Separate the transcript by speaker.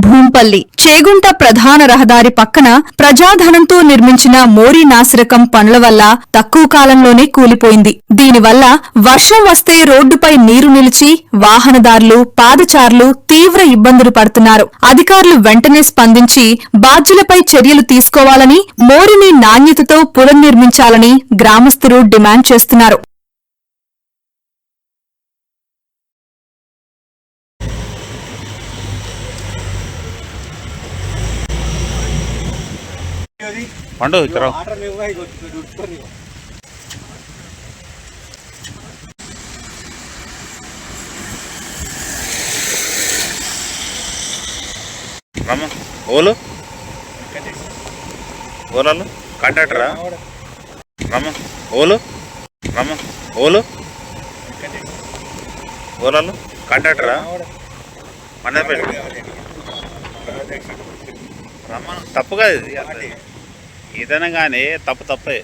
Speaker 1: భూంపల్లి చేగుంట ప్రధాన రహదారి పక్కన ప్రజాధనంతో నిర్మించిన మోరీ నాసిరకం పనుల వల్ల తక్కువ కాలంలోనే కూలిపోయింది. దీనివల్ల వర్షం వస్తే రోడ్డుపై నీరు నిలిచి వాహనదారులు, పాదచారులు తీవ్ర ఇబ్బందులు పడుతున్నారు. అధికారులు వెంటనే స్పందించి బాధ్యులపై చర్యలు తీసుకోవాలని, మోరిని నాణ్యతతో పునర్నిర్మించాలని గ్రామస్తులు డిమాండ్ చేస్తున్నారు.
Speaker 2: పండు రమ్మ ఓలు ఓలాలు కాంట్రాక్టరా రమ్మ ఓలు ఓలాలు కాంట్రాక్టరా మండపేట రమ్మ తప్పు కాదు ఇది, ఏదైనా కానీ తప్పే.